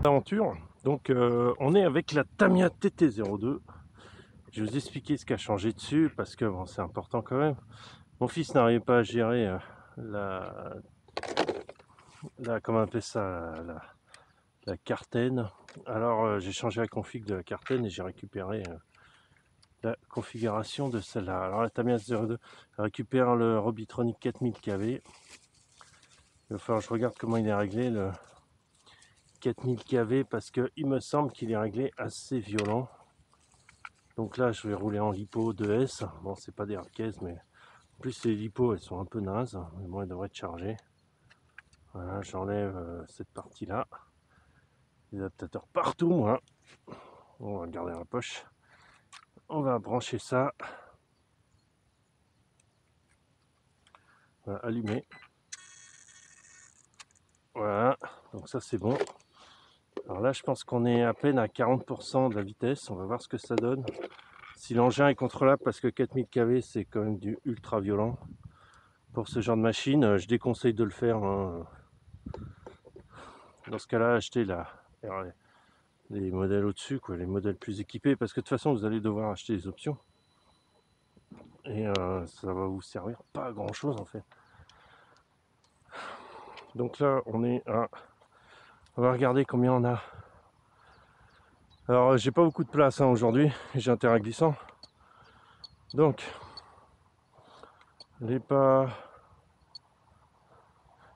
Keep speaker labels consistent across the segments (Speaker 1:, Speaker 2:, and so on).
Speaker 1: Aventure. Donc on est avec la Tamiya TT02. Je vais vous expliquer ce qui a changé dessus parce que bon, c'est important quand même. Mon fils n'arrivait pas à gérer comment on appelle ça, la cartaine. Alors j'ai changé la config de la cartaine et j'ai récupéré la configuration de celle-là. Alors la Tamiya TT02 récupère le Robitronic 4000 kV. Il va falloir que je regarde comment il est réglé le 4000 kV parce qu'il me semble qu'il est réglé assez violent. Donc là je vais rouler en lipo 2S. Bon, c'est pas des hardcase, mais en plus les lipos elles sont un peu nazes, mais bon, elles devraient être chargées. Voilà, j'enlève cette partie là, les adaptateurs partout. Moi, on va le garder dans la poche. On va brancher ça, voilà, allumer. Voilà, donc ça c'est bon. Alors là je pense qu'on est à peine à 40% de la vitesse. On va voir ce que ça donne, si l'engin est contrôlable, parce que 4000 kV c'est quand même du ultra violent pour ce genre de machine. Je déconseille de le faire, hein. Dans ce cas-là, achetez les modèles au-dessus, quoi, les modèles plus équipés, parce que de toute façon vous allez devoir acheter les options et ça va vous servir pas à grand chose en fait. Donc là on va regarder combien on a. Alors j'ai pas beaucoup de place hein, aujourd'hui, j'ai un terrain glissant, donc les pas,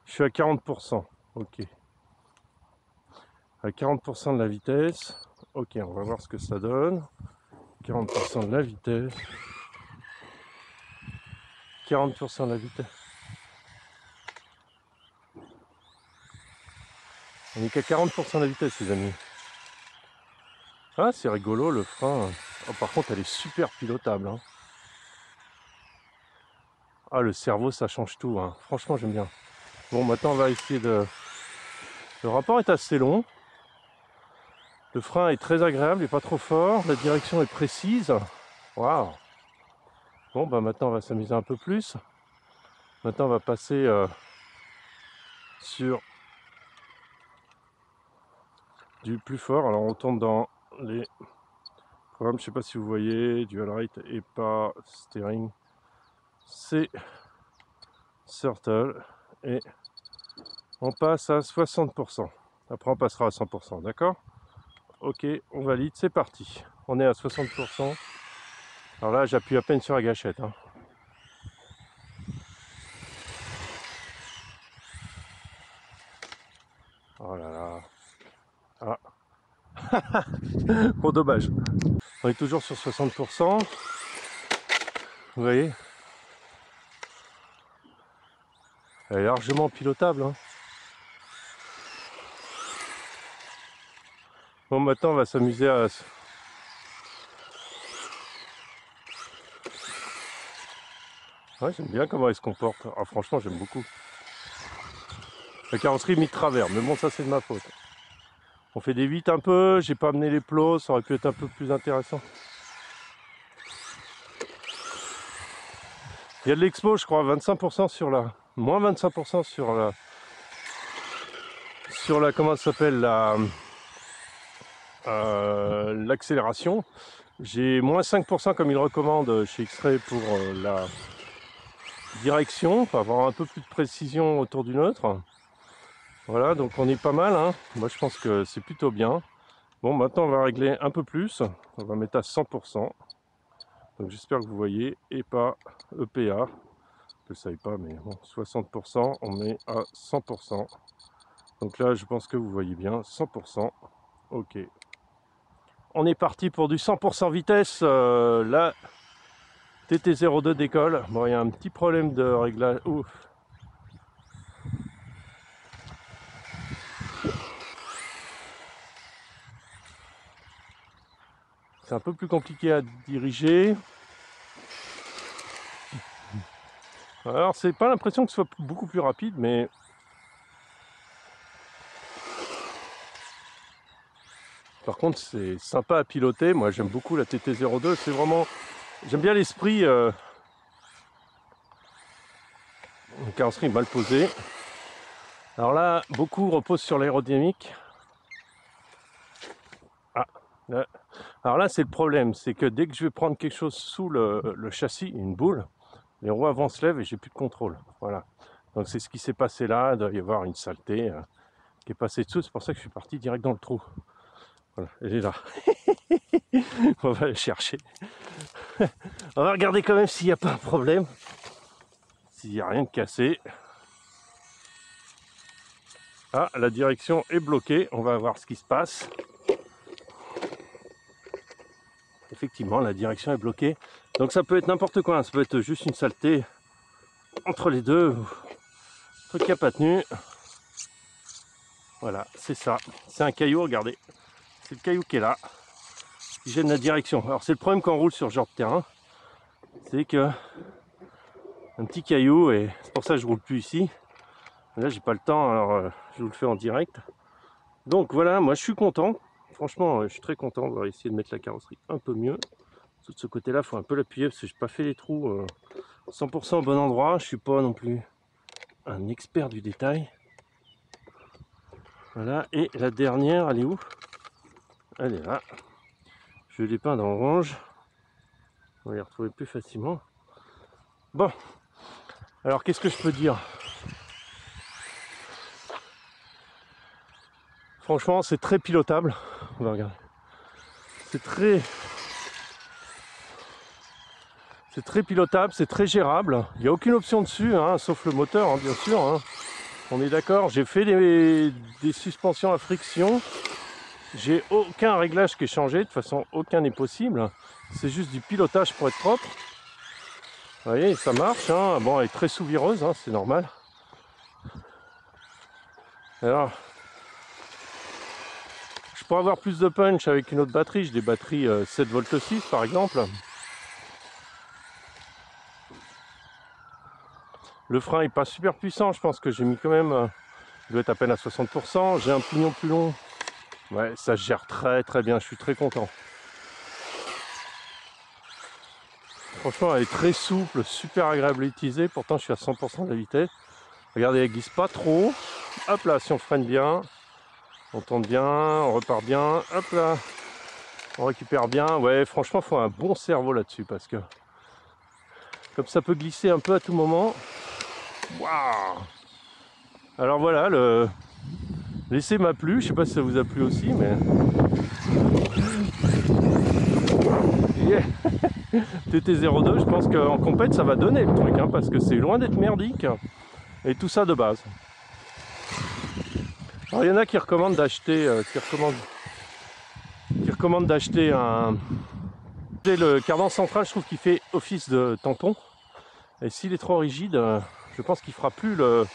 Speaker 1: je suis à 40%. Ok, à 40% de la vitesse. Ok, on va voir ce que ça donne. 40% de la vitesse, 40% de la vitesse. On n'est qu'à 40% de la vitesse, les amis. Ah, c'est rigolo le frein. Oh, par contre, elle est super pilotable, hein. Ah, le cerveau, ça change tout, hein. Franchement, j'aime bien. Bon, maintenant, on va essayer de... Le rapport est assez long. Le frein est très agréable, il n'est pas trop fort. La direction est précise. Waouh. Bon, bah maintenant, on va s'amuser un peu plus. Maintenant, on va passer sur du plus fort. Alors, on tourne dans les programmes. Je ne sais pas si vous voyez, dual rate et pas steering. C'est Turtle. Et on passe à 60%. Après, on passera à 100%, d'accord? Ok, on valide, c'est parti. On est à 60%. Alors là, j'appuie à peine sur la gâchette, hein. Oh là là. Ah. Bon, dommage. On est toujours sur 60%. Vous voyez? Elle est largement pilotable, hein. Bon, maintenant, on va s'amuser à... Ouais, j'aime bien comment elle se comporte. Ah, franchement, j'aime beaucoup. La carrosserie mis de travers, mais bon, ça, c'est de ma faute. On fait des 8 un peu, j'ai pas amené les plots, ça aurait pu être un peu plus intéressant. Il y a de l'expo, je crois, 25% sur la... Moins 25% sur la... Comment ça s'appelle, l'accélération. J'ai moins 5% comme il recommande chez X-Ray pour la direction, pour avoir un peu plus de précision autour du neutre. Voilà, donc on est pas mal, hein. Moi je pense que c'est plutôt bien. Bon, maintenant on va régler un peu plus, on va mettre à 100%. Donc j'espère que vous voyez, et pas EPA, je ne savais pas, mais bon, 60%, on met à 100%. Donc là je pense que vous voyez bien, 100%. Ok. On est parti pour du 100% vitesse. La TT02 décolle. Bon, il y a un petit problème de réglage. Ouf. C'est un peu plus compliqué à diriger. Alors, c'est pas l'impression que ce soit beaucoup plus rapide, mais par contre, c'est sympa à piloter. Moi, j'aime beaucoup la TT02. C'est vraiment... J'aime bien l'esprit. Une carrosserie mal posée. Alors là, beaucoup repose sur l'aérodynamique. Là. Alors là, c'est le problème, c'est que dès que je vais prendre quelque chose sous le châssis, une boule, les roues avant se lèvent et j'ai plus de contrôle. Voilà. Donc c'est ce qui s'est passé là, il doit y avoir une saleté qui est passée dessous, c'est pour ça que je suis parti direct dans le trou. Voilà, elle est là. On va aller chercher. On va regarder quand même s'il n'y a pas un problème. S'il n'y a rien de cassé. Ah, la direction est bloquée. On va voir ce qui se passe. Effectivement, la direction est bloquée. Donc ça peut être n'importe quoi. Ça peut être juste une saleté entre les deux. Un truc qui n'a pas tenu. Voilà, c'est ça. C'est un caillou, regardez. C'est le caillou qui est là. Qui gêne la direction. Alors c'est le problème quand on roule sur ce genre de terrain. C'est que un petit caillou, et c'est pour ça que je roule plus ici. Là, j'ai pas le temps, alors je vous le fais en direct. Donc voilà, moi je suis content. Franchement, je suis très content. On va essayer de mettre la carrosserie un peu mieux. Tout de ce côté-là, il faut un peu l'appuyer parce que j'ai pas fait les trous 100% au bon endroit. Je suis pas non plus un expert du détail. Voilà, et la dernière, elle est où? Elle est là. Je l'ai peinte en orange. On va les retrouver plus facilement. Bon, alors qu'est-ce que je peux dire? Franchement, c'est très pilotable. On va regarder. C'est très pilotable, c'est très gérable. Il n'y a aucune option dessus, hein, sauf le moteur, hein, bien sûr. Hein. On est d'accord. J'ai fait des suspensions à friction. J'ai aucun réglage qui est changé. De toute façon, aucun n'est possible. C'est juste du pilotage pour être propre. Vous voyez, ça marche. Hein. Bon, elle est très sous-vireuse, hein, c'est normal. Alors, je pourrais avoir plus de punch avec une autre batterie. J'ai des batteries 7,6 V par exemple. Le frein est pas super puissant. Je pense que j'ai mis quand même... il doit être à peine à 60%. J'ai un pignon plus long. Ouais, ça se gère très très bien. Je suis très content. Franchement, elle est très souple, super agréable à utiliser. Pourtant, je suis à 100% de la vitesse. Regardez, elle glisse pas trop. Hop là, si on freine bien, on tourne bien, on repart bien. Hop là, on récupère bien. Ouais, franchement, il faut un bon cerveau là-dessus parce que comme ça peut glisser un peu à tout moment. Waouh! Alors voilà, l'essai m'a plu. Je sais pas si ça vous a plu aussi, mais yeah. TT02, je pense qu'en compète, ça va donner le truc, hein, parce que c'est loin d'être merdique. Et tout ça de base. Alors il y en a qui recommandent d'acheter, d'acheter un... Le cardan central, je trouve qu'il fait office de tampon. Et s'il est trop rigide, je pense qu'il fera plus le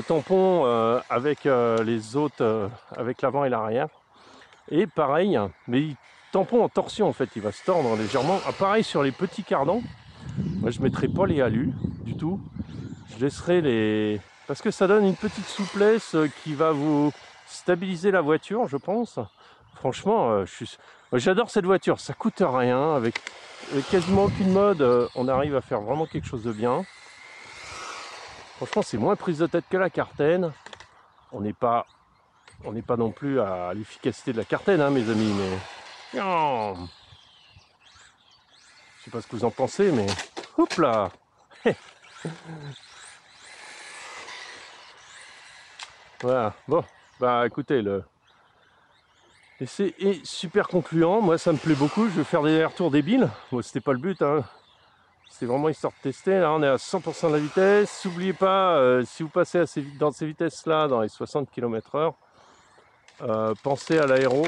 Speaker 1: tampon avec les autres, avec l'avant et l'arrière. Et pareil, mais tampon en torsion en fait, il va se tordre légèrement. Ah, pareil sur les petits cardans, moi je ne mettrai pas les halus du tout. Je laisserai les... parce que ça donne une petite souplesse qui va vous stabiliser la voiture, je pense. Franchement, j'adore cette voiture, ça coûte rien, avec quasiment aucune mode, on arrive à faire vraiment quelque chose de bien. Franchement, c'est moins prise de tête que la Carten. On n'est pas non plus à l'efficacité de la Carten, hein, mes amis, mais... Oh, je sais pas ce que vous en pensez, mais... Hop là. Voilà, bon, bah écoutez, l'essai est super concluant, moi ça me plaît beaucoup, je vais faire des retours débiles, bon, c'était pas le but, hein. C'est vraiment histoire de tester, là on est à 100% de la vitesse, n'oubliez pas, si vous passez dans ces vitesses là, dans les 60 km/h, pensez à l'aéro,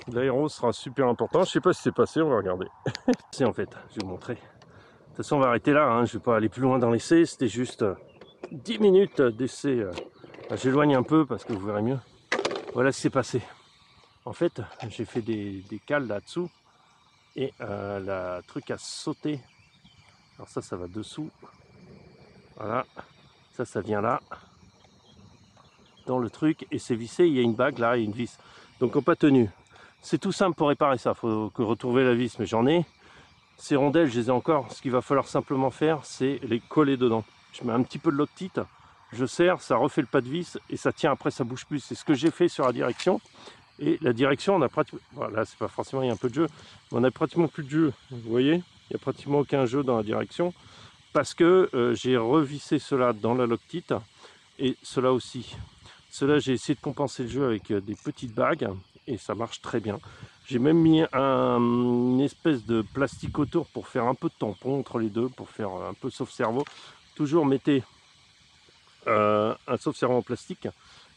Speaker 1: l'aéro sera super important, je sais pas si c'est passé, on va regarder. C'est en fait, je vais vous montrer. De toute façon on va arrêter là, hein. Je vais pas aller plus loin dans l'essai, c'était juste 10 minutes d'essai. J'éloigne un peu parce que vous verrez mieux. Voilà ce qui s'est passé. En fait, j'ai fait des cales là-dessous et la truc a sauté. Alors ça va dessous. Voilà, ça vient là dans le truc et c'est vissé. Il y a une bague là et une vis. Donc on n'a pas tenu. C'est tout simple pour réparer ça. Faut que retrouver la vis, mais j'en ai. Ces rondelles, je les ai encore. Ce qu'il va falloir simplement faire, c'est les coller dedans. Je mets un petit peu de Loctite, je serre, ça refait le pas de vis et ça tient après, ça bouge plus. C'est ce que j'ai fait sur la direction. Et la direction, on a pratiquement, voilà, c'est pas forcément, il y a un peu de jeu, mais on a pratiquement plus de jeu, vous voyez, il n'y a pratiquement aucun jeu dans la direction, parce que j'ai revissé cela dans la loctite, et cela aussi. Cela, j'ai essayé de compenser le jeu avec des petites bagues, et ça marche très bien. J'ai même mis une espèce de plastique autour pour faire un peu de tampon entre les deux, pour faire un peu sauve-cerveau. Toujours mettez un sauve-cerveau en plastique,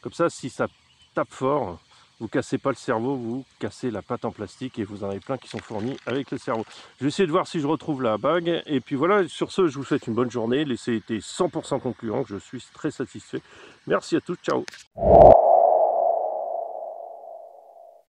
Speaker 1: comme ça, si ça tape fort, vous cassez pas le cerveau, vous cassez la pâte en plastique et vous en avez plein qui sont fournis avec le cerveau. Je vais essayer de voir si je retrouve la bague. Et puis voilà, sur ce, je vous souhaite une bonne journée. L'essai était 100% concluant, je suis très satisfait. Merci à tous, ciao.